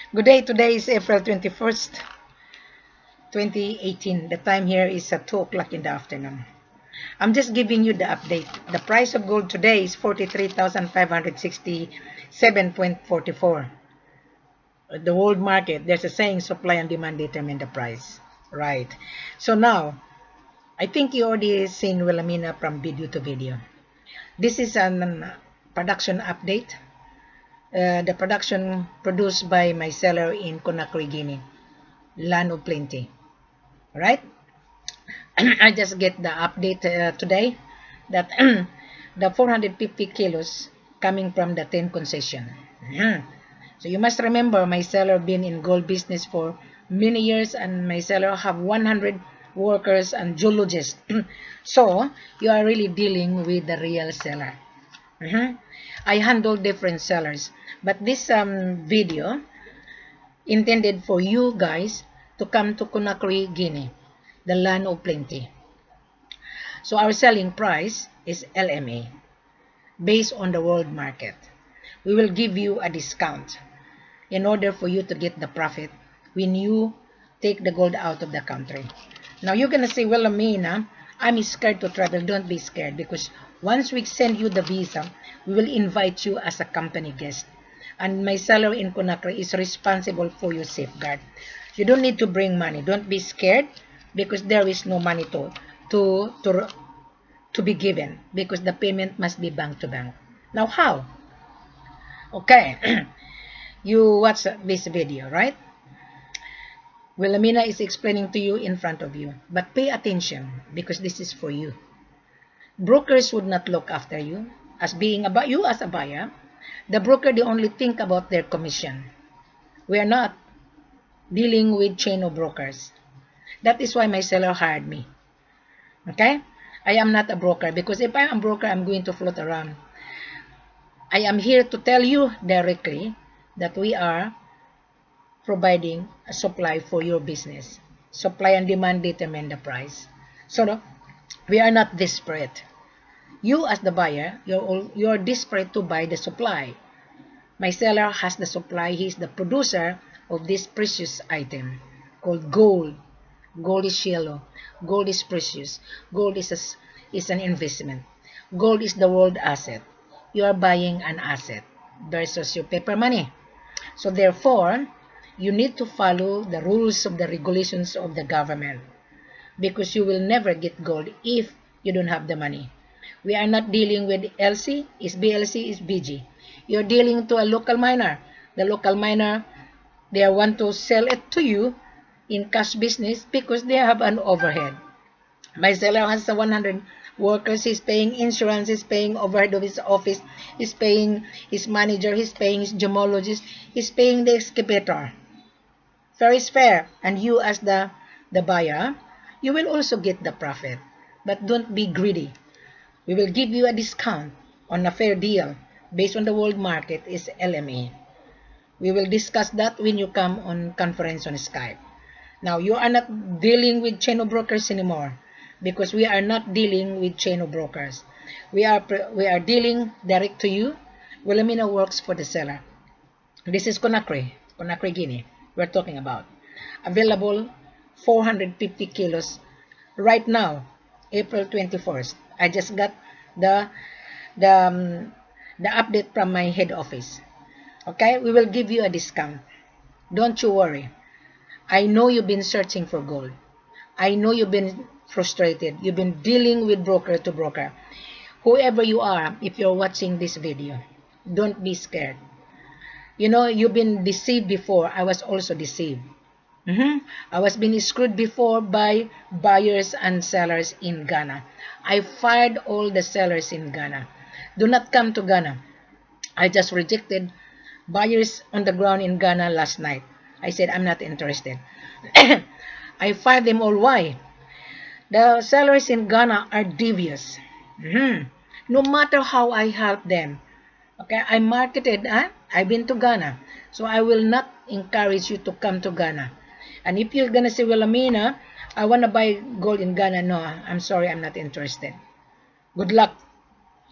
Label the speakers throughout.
Speaker 1: Good day. Today is April 21st, 2018. The time here is at 2 o'clock in the afternoon. I'm just giving you the update. The price of gold today is 43,567.44. The world market, there's a saying, supply and demand determine the price. Right. So now, I think you already seen Wilhelmina from video to video. This is an production update. The production produced by my seller in Conakry, Guinea, land of plenty. Right? I just get the update today that the 450 kilos coming from the 10 concession. So you must remember, my seller been in gold business for many years, and my seller have 100 workers and geologists. So you are really dealing with the real seller. I handle different sellers, but this video intended for you guys to come to Conakry, Guinea, the land of plenty. So our selling price is LMA, based on the world market. We will give you a discount in order for you to get the profit when you take the gold out of the country. Now you're gonna say, well, Amina, I'm scared to travel. Don't be scared, because once we send you the visa, we will invite you as a company guest. And my seller in Conakry is responsible for your safeguard. You don't need to bring money. Don't be scared, because there is no money to be given, because the payment must be bank to bank. Now how? Okay, you watch this video, right? Wilhelmina is explaining to you in front of you, but pay attention, because this is for you. Brokers would not look after you as being about you as a buyer. The broker, they only think about their commission. We are not dealing with chain of brokers. That is why my seller hired me. Okay? I am not a broker, because if I am a broker, I'm going to float around. I am here to tell you directly that we are providing a supply for your business. Supply and demand determine the price. So we are not desperate. You as the buyer, you're desperate to buy the supply. My seller has the supply. He is the producer of this precious item called gold. Gold is yellow. Gold is precious. Gold is an investment. Gold is the world asset. You are buying an asset versus your paper money. So therefore, you need to follow the rules of the regulations of the government, because you will never get gold if you don't have the money. We are not dealing with LC, is BLC, is BG. You're dealing to a local miner. The local miner, they want to sell it to you in cash business because they have an overhead. My seller has 100 workers. He's paying insurance, he's paying overhead of his office, he's paying his manager, he's paying his gemologist, he's paying the excavator. Fair is fair, and you as the buyer, you will also get the profit. But don't be greedy. We will give you a discount on a fair deal based on the world market is LMA. We will discuss that when you come on conference on Skype. Now, you are not dealing with chain of brokers anymore, because we are not dealing with chain of brokers. We are dealing direct to you. Wilhelmina works for the seller. This is Conakry, Guinea. We're talking about. Available 450 kilos right now, April 21st. I just got the update from my head office. Okay, we will give you a discount. Don't you worry. I know you've been searching for gold. I know you've been frustrated. You've been dealing with broker to broker. Whoever you are, if you're watching this video, don't be scared. You know, you've been deceived before. I was also deceived. I was being screwed before by buyers and sellers in Ghana. I fired all the sellers in Ghana. Do not come to Ghana. I just rejected buyers on the ground in Ghana last night. I said, I'm not interested. I fired them all. Why? The sellers in Ghana are devious. No matter how I help them. Okay, I marketed, I've been to Ghana. So I will not encourage you to come to Ghana. And if you're going to say, well, Amina, I want to buy gold in Ghana. No, I'm sorry, I'm not interested. Good luck.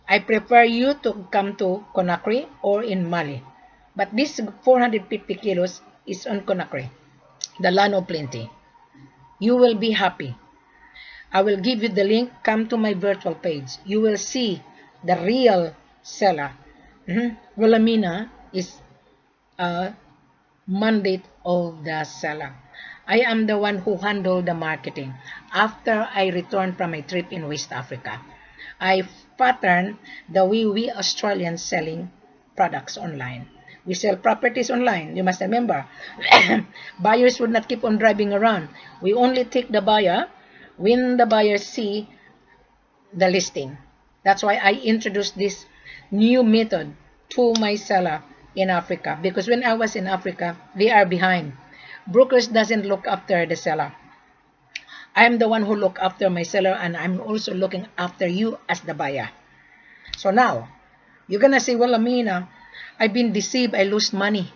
Speaker 1: I prefer you to come to Conakry or in Mali. But this 450 kilos is on Conakry, the land of plenty. You will be happy. I will give you the link. Come to my virtual page. You will see the real seller. Wilhelmina is a mandate of the seller. I am the one who handled the marketing. After I returned from my trip in West Africa, I patterned the way we Australians selling products online. We sell properties online. You must remember, buyers would not keep on driving around. We only take the buyer when the buyers see the listing. That's why I introduced this new method to my seller in Africa, because when I was in Africa, they are behind. Brokers doesn't look after the seller. I'm the one who look after my seller, and I'm also looking after you as the buyer. So now, you're gonna say, well, Amina, I've been deceived, I lost money.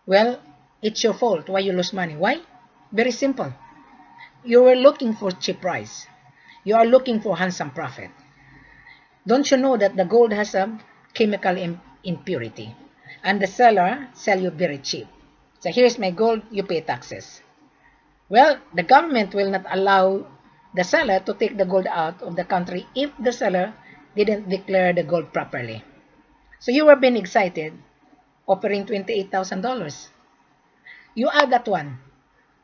Speaker 1: Well, it's your fault why you lost money. Why? Very simple. You were looking for cheap price. You are looking for handsome profit. Don't you know that the gold has a chemical impurity? And the seller sell you very cheap. So here's my gold, you pay taxes. Well, the government will not allow the seller to take the gold out of the country if the seller didn't declare the gold properly. So you were being excited, offering $28,000. You add that one.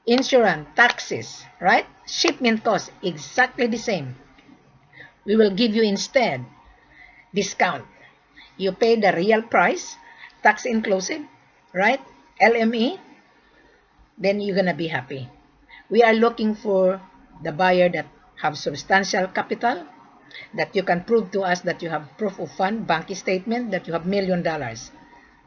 Speaker 1: Insurance, taxes, right? Shipment cost, exactly the same. We will give you instead discount. You pay the real price, tax inclusive, right? LME, then you're gonna be happy. We are looking for the buyer that have substantial capital, that you can prove to us that you have proof of fund, bank statement, that you have $1 million,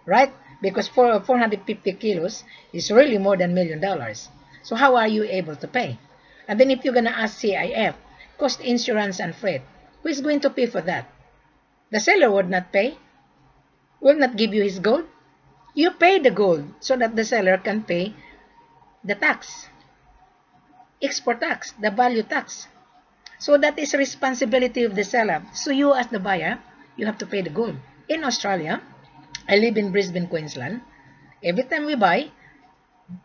Speaker 1: right? Because for 450 kilos is really more than $1 million. So how are you able to pay? And then if you're gonna ask CIF, cost, insurance, and freight, who is going to pay for that? The seller would not pay, will not give you his gold. You pay the gold so that the seller can pay the tax, export tax, the value tax. So that is responsibility of the seller. So you as the buyer, you have to pay the gold. In Australia, I live in Brisbane, Queensland. Every time we buy,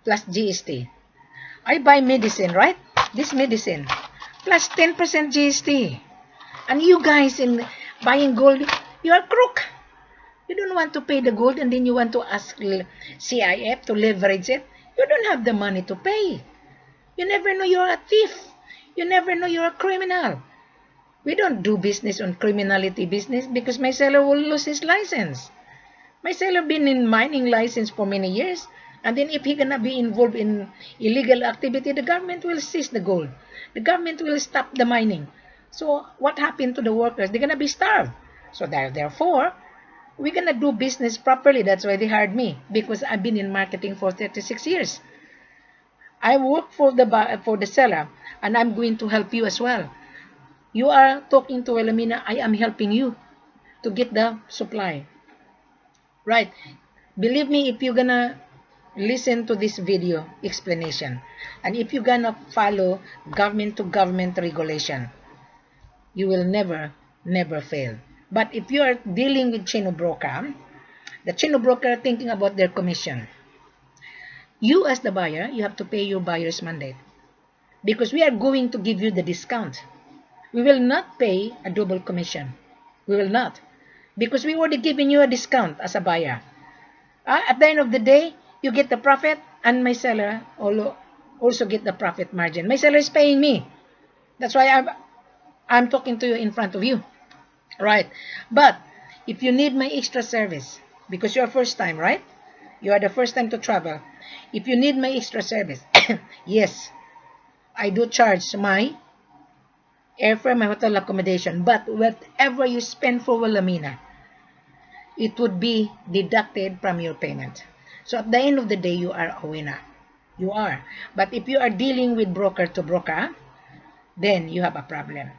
Speaker 1: plus GST. I buy medicine, right? This medicine, plus 10% GST. And you guys in buying gold, you are crook. You don't want to pay the gold and then you want to ask CIF to leverage it. You don't have the money to pay. You never know you're a thief. You never know you're a criminal. We don't do business on criminality business because my seller will lose his license. My seller been in mining license for many years. And then if he gonna be involved in illegal activity, the government will seize the gold. The government will stop the mining. So what happened to the workers? They're gonna be starved. So therefore, we're gonna do business properly. That's why they hired me, because I've been in marketing for 36 years. I work for the seller, and I'm going to help you as well. You are talking to Wilhelmina, I am helping you to get the supply. Right? Believe me, if you're gonna listen to this video explanation, and if you're gonna follow government to government regulation, you will never fail. But if you are dealing with Chino broker, the Chino broker thinking about their commission, you as the buyer, you have to pay your buyer's mandate, because we are going to give you the discount. We will not pay a double commission. We will not, because we already given you a discount as a buyer. At the end of the day, you get the profit, and my seller also get the profit margin. My seller is paying me. That's why I'm talking to you in front of you. Right? But if you need my extra service, because you're first time, right? You are the first time to travel. If you need my extra service, yes, I do charge my airfare, my hotel accommodation. But whatever you spend for Wilhelmina, it would be deducted from your payment. So at the end of the day, you are a winner. You are. But if you are dealing with broker to broker, then you have a problem.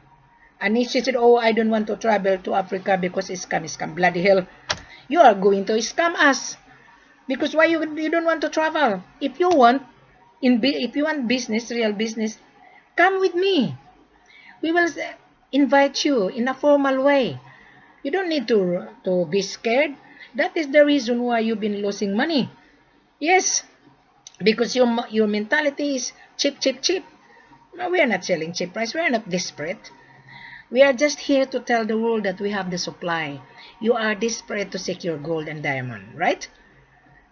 Speaker 1: And if she said, oh, I don't want to travel to Africa because it's scam. Bloody hell. You are going to scam us. Because why you don't want to travel? If you want business, real business, come with me. We will invite you in a formal way. You don't need to be scared. That is the reason why you've been losing money. Yes, because your mentality is cheap, cheap, cheap. No, we are not selling cheap price. We are not desperate. We are just here to tell the world that we have the supply. You are desperate to secure gold and diamond, right?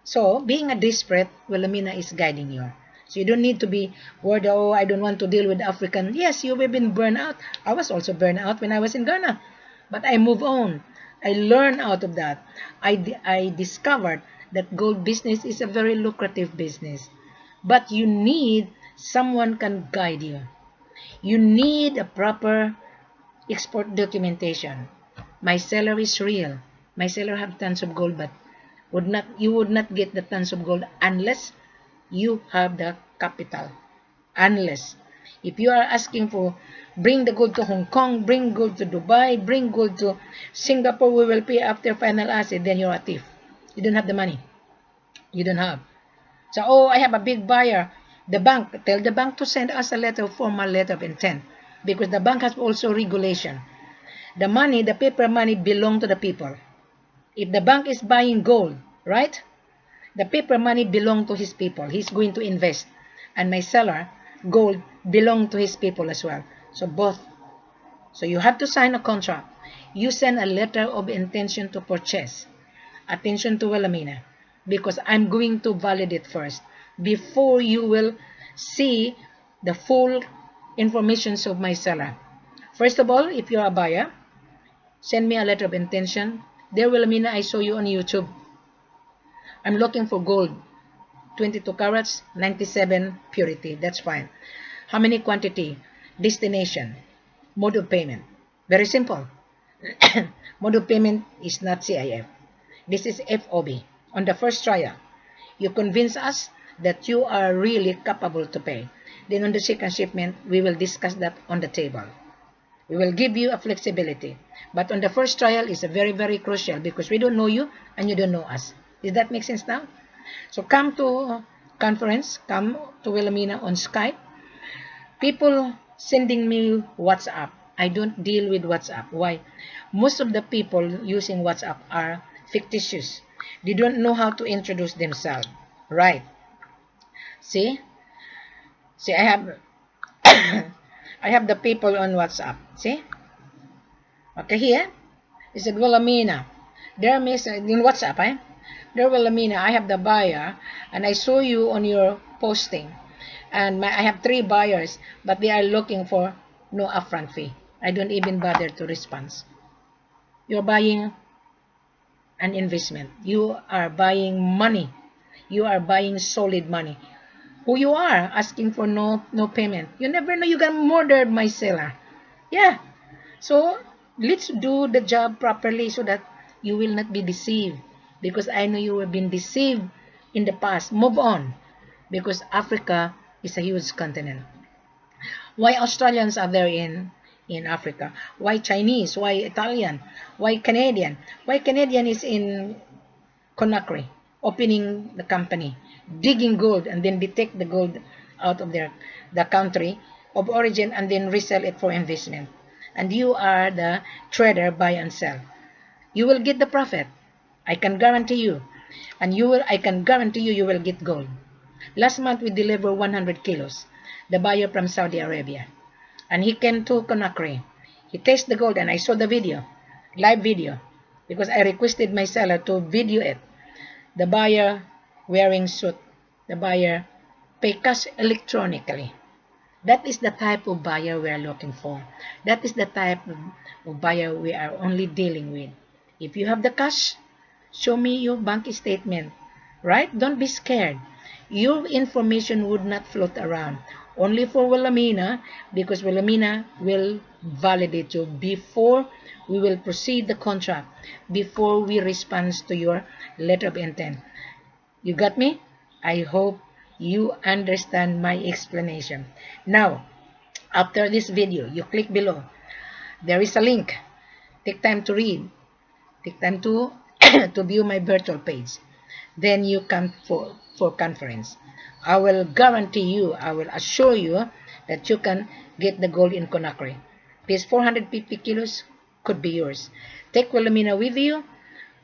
Speaker 1: So, being a desperate, Wilhelmina is guiding you. So, you don't need to be worried, oh, I don't want to deal with African. Yes, you have been burned out. I was also burned out when I was in Ghana. But I move on. I learned out of that. I discovered that gold business is a very lucrative business. But you need someone can guide you. You need a proper export documentation. My seller is real. My seller have tons of gold, but you would not get the tons of gold unless you have the capital. Unless if you are asking for bring the gold to Hong Kong, bring gold to Dubai, bring gold to Singapore, we will pay after final asset, then you're a thief. You don't have the money. You don't have. So, oh, I have a big buyer. The bank, tell the bank to send us a letter, formal letter of intent, because the bank has also regulation. The money, the paper money belong to the people. If the bank is buying gold, right? The paper money belong to his people. He's going to invest. And my seller, gold, belong to his people as well. So both. So you have to sign a contract. You send a letter of intention to purchase. Attention to Wilhelmina, because I'm going to validate first before you will see the full information of my seller. First of all, if you're a buyer, send me a letter of intention. Dear Wilhelmina, I saw you on YouTube. I'm looking for gold, 22 carats, 97 purity. That's fine. How many quantity? Destination. Mode of payment. Very simple. Mode of payment is not CIF. This is FOB. On the first trial, you convince us that you are really capable to pay. Then on the second shipment, we will discuss that on the table. We will give you a flexibility. But on the first trial is very, very crucial because we don't know you and you don't know us. Does that make sense now? So come to conference, come to Wilhelmina on Skype. People sending me WhatsApp. I don't deal with WhatsApp. Why? Most of the people using WhatsApp are fictitious. They don't know how to introduce themselves. Right. See? See, I have I have the people on WhatsApp. See? Okay, here. It said, Wilhelmina. There, miss, in WhatsApp, eh? There, Wilhelmina, I have the buyer, and I saw you on your posting. And I have 3 buyers, but they are looking for no upfront fee. I don't even bother to respond. You're buying an investment. You are buying money. You are buying solid money. Who you are asking for no payment. You never know, you got murdered, my seller. Yeah. So let's do the job properly so that you will not be deceived. Because I know you have been deceived in the past. Move on. Because Africa is a huge continent. Why Australians are there in Africa? Why Chinese? Why Italian? Why Canadian? Why Canadian is in Conakry, opening the company, digging gold, and then detect the gold out of the country of origin and then resell it for investment. And you are the trader, buy and sell. You will get the profit. I can guarantee you. And I can guarantee you will get gold. Last month we delivered 100 kilos. The buyer from Saudi Arabia. And he came to Conakry. He tasted the gold and I saw the video, live video, because I requested my seller to video it. The buyer wearing suit. The buyer pay cash electronically. That is the type of buyer we are looking for. That is the type of buyer we are only dealing with. If you have the cash, show me your bank statement. Right? Don't be scared. Your information would not float around. Only for Wilhelmina, because Wilhelmina will validate you before we will proceed the contract, before we respond to your letter of intent. You got me? I hope you understand my explanation. Now, after this video, you click below. There is a link. Take time to read. Take time to to view my virtual page. Then you come for conference. I will guarantee you, I will assure you that you can get the gold in Conakry. This 450 kilos could be yours. Take Wilhelmina with you.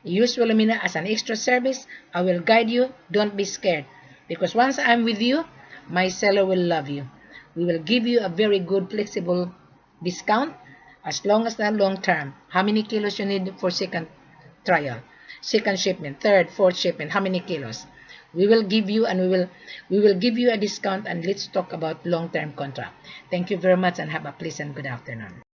Speaker 1: Use Wilhelmina as an extra service. I will guide you. Don't be scared. Because once I'm with you, my seller will love you. We will give you a very good flexible discount as long as the long term. How many kilos you need for second trial, second shipment, third, fourth shipment, how many kilos? We will give you, and we will give you a discount, and let's talk about long-term contract. Thank you very much and have a pleasant good afternoon.